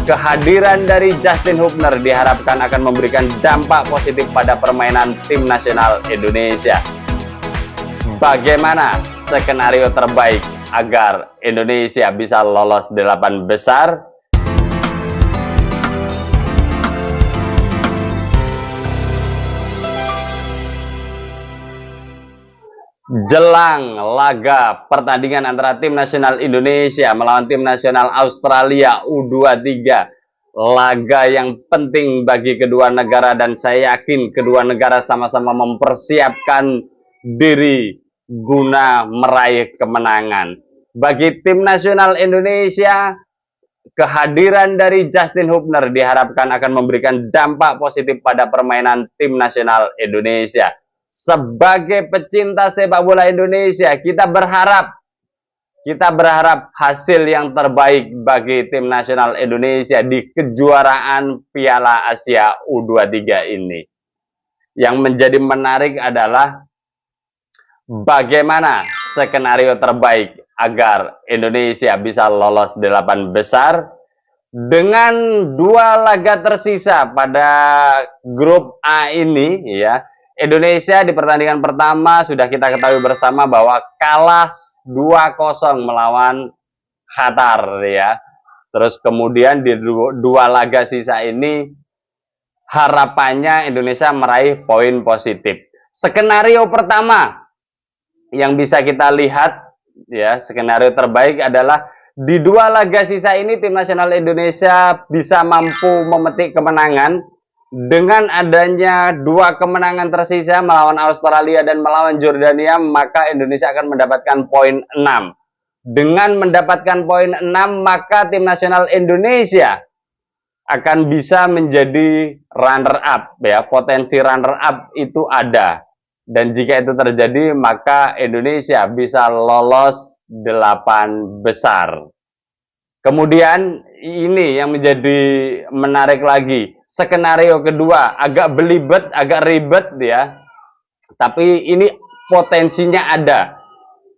Kehadiran dari Justin Hubner diharapkan akan memberikan dampak positif pada permainan tim nasional Indonesia. Bagaimana skenario terbaik agar Indonesia bisa lolos 8 besar? Jelang laga pertandingan antara tim nasional Indonesia melawan tim nasional Australia U23, laga yang penting bagi kedua negara, dan saya yakin kedua negara sama-sama mempersiapkan diri guna meraih kemenangan. Bagi tim nasional Indonesia, kehadiran dari Justin Hubner diharapkan akan memberikan dampak positif pada permainan tim nasional Indonesia. Sebagai pecinta sepak bola Indonesia, kita berharap hasil yang terbaik bagi tim nasional Indonesia di kejuaraan Piala Asia U23 ini. Yang menjadi menarik adalah bagaimana skenario terbaik agar Indonesia bisa lolos 8 besar dengan 2 laga tersisa pada grup A ini, ya. Indonesia di pertandingan pertama sudah kita ketahui bersama bahwa kalah 2-0 melawan Qatar, ya. Terus kemudian di 2 laga sisa ini harapannya Indonesia meraih poin positif. Skenario pertama yang bisa kita lihat, ya, skenario terbaik adalah di 2 laga sisa ini tim nasional Indonesia bisa mampu memetik kemenangan. Dengan adanya 2 kemenangan tersisa melawan Australia dan melawan Jordania, maka Indonesia akan mendapatkan poin 6. Dengan mendapatkan poin 6, maka tim nasional Indonesia akan bisa menjadi runner up, ya. Potensi runner up itu ada. Dan jika itu terjadi, maka Indonesia bisa lolos 8 besar. Kemudian ini yang menjadi menarik lagi. Skenario kedua agak belibet, agak ribet, ya. Tapi ini potensinya ada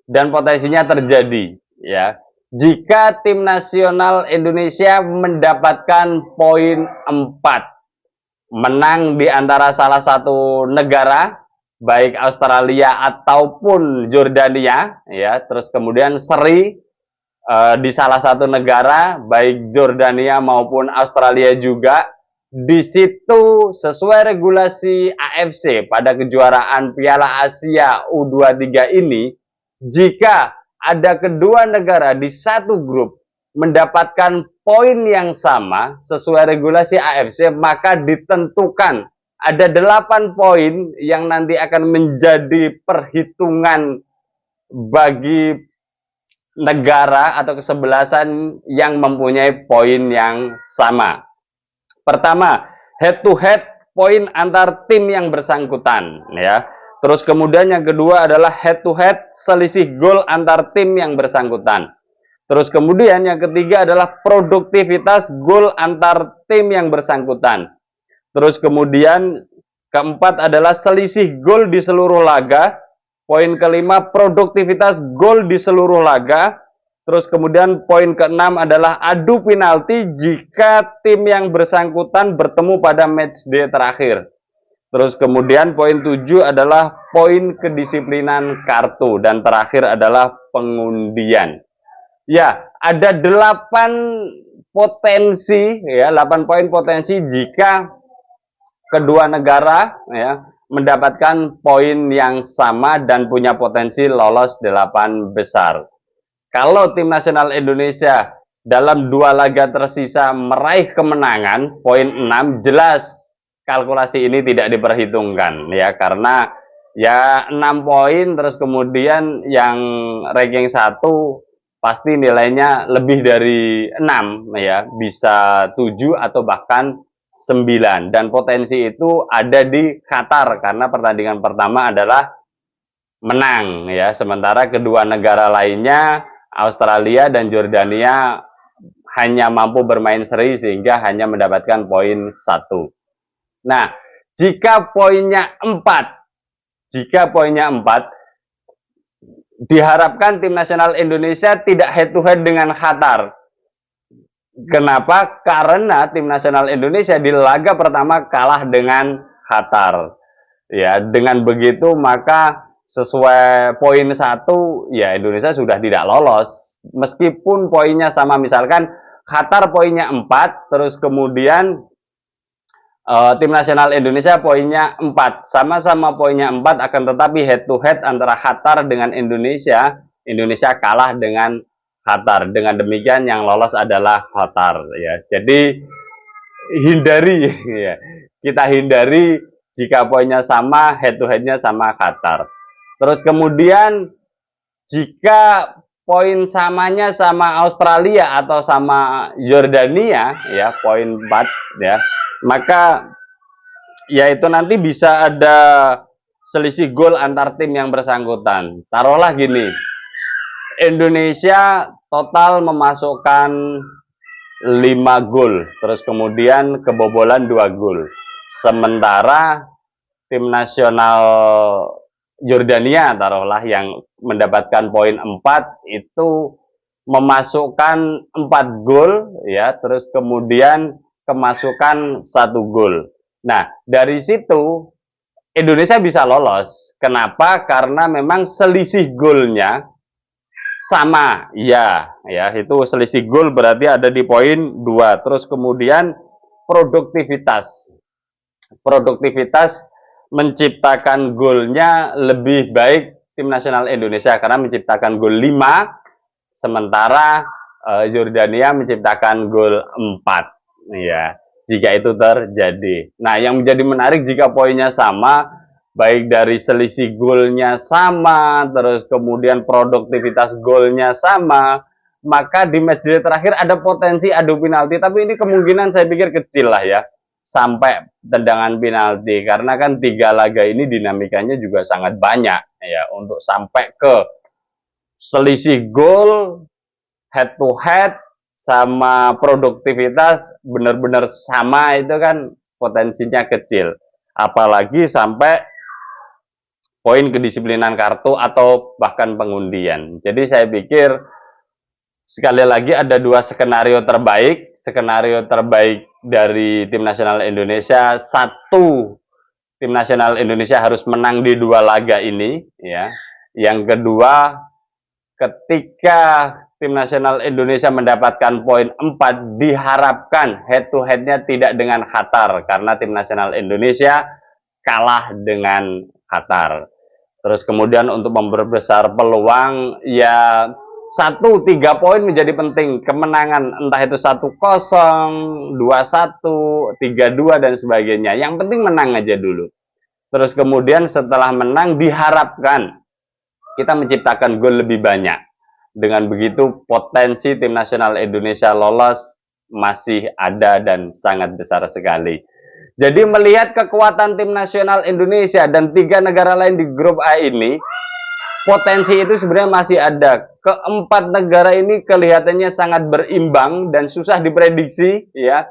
dan potensinya terjadi, ya. Jika tim nasional Indonesia mendapatkan poin 4, menang di antara salah satu negara, baik Australia ataupun Jordania, ya, terus kemudian seri di salah satu negara, baik Jordania maupun Australia juga, di situ sesuai regulasi AFC pada kejuaraan Piala Asia U23 ini, jika ada kedua negara di satu grup mendapatkan poin yang sama sesuai regulasi AFC, maka ditentukan ada 8 poin yang nanti akan menjadi perhitungan bagi negara atau kesebelasan yang mempunyai poin yang sama. Pertama, head to head poin antar tim yang bersangkutan, ya. Terus kemudian yang kedua adalah head to head selisih gol antar tim yang bersangkutan. Terus kemudian yang ketiga adalah produktivitas gol antar tim yang bersangkutan. Terus kemudian keempat adalah selisih gol di seluruh laga. Poin kelima, produktivitas gol di seluruh laga. Terus kemudian poin keenam adalah adu penalti jika tim yang bersangkutan bertemu pada match day terakhir. Terus kemudian poin 7 adalah poin kedisiplinan kartu. Dan terakhir adalah pengundian. Ya, ada 8 potensi, ya, 8 poin potensi jika kedua negara, ya, mendapatkan poin yang sama dan punya potensi lolos 8 besar. Kalau tim nasional Indonesia dalam 2 laga tersisa meraih kemenangan, poin 6, jelas kalkulasi ini tidak diperhitungkan, ya, karena ya 6 poin, terus kemudian yang ranking 1 pasti nilainya lebih dari 6, ya, bisa 7 atau bahkan 9, dan potensi itu ada di Qatar karena pertandingan pertama adalah menang, ya, sementara kedua negara lainnya Australia dan Jordania hanya mampu bermain seri sehingga hanya mendapatkan poin 1. Nah, jika poinnya 4, diharapkan tim nasional Indonesia tidak head to head dengan Qatar. Kenapa? Karena tim nasional Indonesia di laga pertama kalah dengan Qatar. Ya, dengan begitu maka sesuai poin 1, ya Indonesia sudah tidak lolos. Meskipun poinnya sama, misalkan Qatar poinnya 4, terus kemudian tim nasional Indonesia poinnya 4. Sama-sama poinnya 4, akan tetapi head to head antara Qatar dengan Indonesia, Indonesia kalah dengan Qatar. Dengan demikian yang lolos adalah Qatar, ya. Jadi hindari ya. Kita hindari jika poinnya sama, head to headnya sama Qatar. Terus kemudian jika poin samanya sama Australia atau sama Yordania, ya, poin 4, ya, maka ya itu nanti bisa ada selisih gol antar tim yang bersangkutan. Taruhlah gini, Indonesia total memasukkan 5 gol, terus kemudian kebobolan 2 gol. Sementara tim nasional Yordania taruhlah yang mendapatkan poin 4 itu memasukkan 4 gol, ya, terus kemudian kemasukan 1 gol. Nah, dari situ Indonesia bisa lolos. Kenapa? Karena memang selisih golnya sama, ya, itu selisih gol berarti ada di poin 2. Terus kemudian produktivitas menciptakan golnya lebih baik tim nasional Indonesia karena menciptakan gol 5, sementara Yordania menciptakan gol 4, ya, jika itu terjadi. Nah, yang menjadi menarik jika poinnya sama, baik dari selisih golnya sama, terus kemudian produktivitas golnya sama, maka di matchday terakhir ada potensi adu penalti, tapi ini kemungkinan saya pikir kecil lah ya, sampai tendangan penalti, karena kan 3 laga ini dinamikanya juga sangat banyak ya, untuk sampai ke selisih gol, head to head, sama produktivitas benar-benar sama, itu kan potensinya kecil, apalagi sampai poin kedisiplinan kartu atau bahkan pengundian. Jadi saya pikir sekali lagi ada 2 skenario terbaik. Skenario terbaik dari tim nasional Indonesia, 1, tim nasional Indonesia harus menang di 2 laga ini, ya. Yang kedua, ketika tim nasional Indonesia mendapatkan poin 4, diharapkan head to headnya tidak dengan Qatar, karena tim nasional Indonesia kalah dengan Qatar. Terus kemudian untuk memperbesar peluang, ya 3 poin menjadi penting. Kemenangan entah itu 1-0, 2-1, 3-2 dan sebagainya. Yang penting menang aja dulu. Terus kemudian setelah menang diharapkan kita menciptakan gol lebih banyak. Dengan begitu potensi tim nasional Indonesia lolos masih ada dan sangat besar sekali. Jadi melihat kekuatan tim nasional Indonesia dan 3 negara lain di grup A ini, potensi itu sebenarnya masih ada. Keempat negara ini kelihatannya sangat berimbang dan susah diprediksi, ya.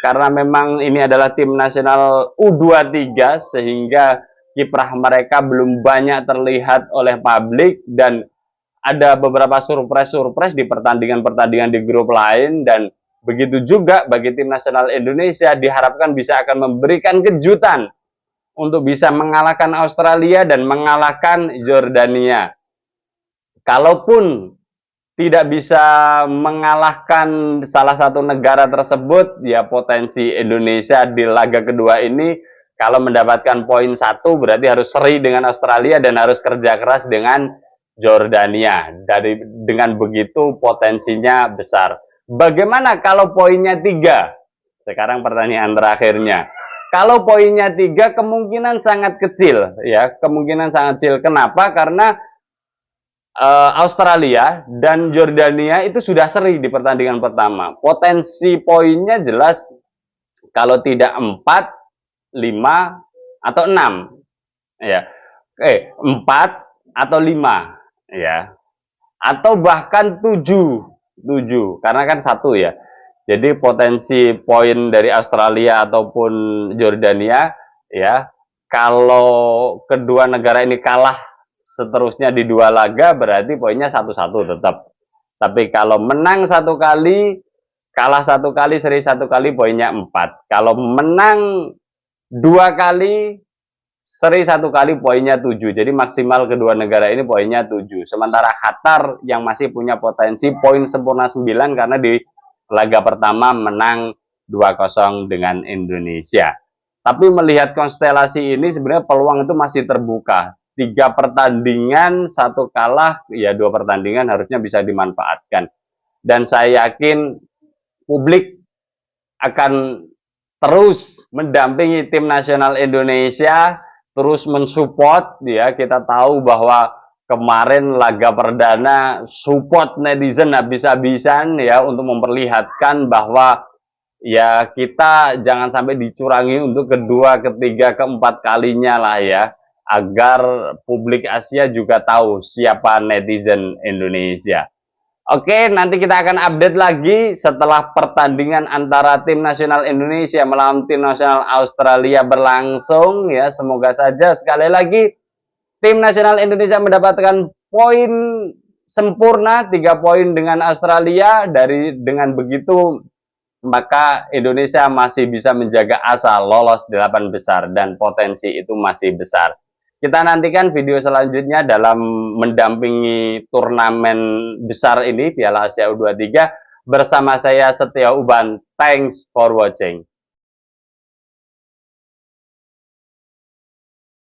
Karena memang ini adalah tim nasional U23, sehingga kiprah mereka belum banyak terlihat oleh publik, dan ada beberapa surprise di pertandingan-pertandingan di grup lain. Dan begitu juga bagi tim nasional Indonesia, diharapkan bisa akan memberikan kejutan untuk bisa mengalahkan Australia dan mengalahkan Yordania. Kalaupun tidak bisa mengalahkan salah satu negara tersebut, ya potensi Indonesia di laga kedua ini kalau mendapatkan poin 1 berarti harus seri dengan Australia dan harus kerja keras dengan Yordania. Dengan begitu potensinya besar. Bagaimana kalau poinnya 3? Sekarang pertanyaan terakhirnya. Kalau poinnya 3 kemungkinan sangat kecil, ya, kemungkinan sangat kecil. Kenapa? Karena Australia dan Yordania itu sudah seri di pertandingan pertama. Potensi poinnya jelas kalau tidak 4, 5 atau 6, ya. 4 atau 5, ya. Atau bahkan 7 karena kan 1, ya. Jadi potensi poin dari Australia ataupun Yordania, ya, kalau kedua negara ini kalah seterusnya di 2 laga berarti poinnya 1-1 tetap. Tapi kalau menang 1 kali, kalah 1 kali, seri 1 kali, poinnya 4. Kalau menang 2 kali, seri 1 kali, poinnya 7. Jadi maksimal kedua negara ini poinnya 7. Sementara Qatar yang masih punya potensi poin sempurna 9 karena di laga pertama menang 2-0 dengan Indonesia. Tapi melihat konstelasi ini sebenarnya peluang itu masih terbuka. 3 pertandingan, 1 kalah, ya 2 pertandingan harusnya bisa dimanfaatkan. Dan saya yakin publik akan terus mendampingi tim nasional Indonesia, terus mensupport ya. Kita tahu bahwa kemarin laga perdana support netizen habis-habisan ya untuk memperlihatkan bahwa ya kita jangan sampai dicurangi untuk kedua, ketiga, keempat kalinya lah ya, agar publik Asia juga tahu siapa netizen Indonesia. Oke, nanti kita akan update lagi setelah pertandingan antara tim nasional Indonesia melawan tim nasional Australia berlangsung ya. Semoga saja sekali lagi tim nasional Indonesia mendapatkan poin sempurna 3 poin dengan Australia. Dengan begitu maka Indonesia masih bisa menjaga asa lolos 8 besar dan potensi itu masih besar. Kita nantikan video selanjutnya dalam mendampingi turnamen besar ini, Piala Asia U23, bersama saya Setia Uban. Thanks for watching.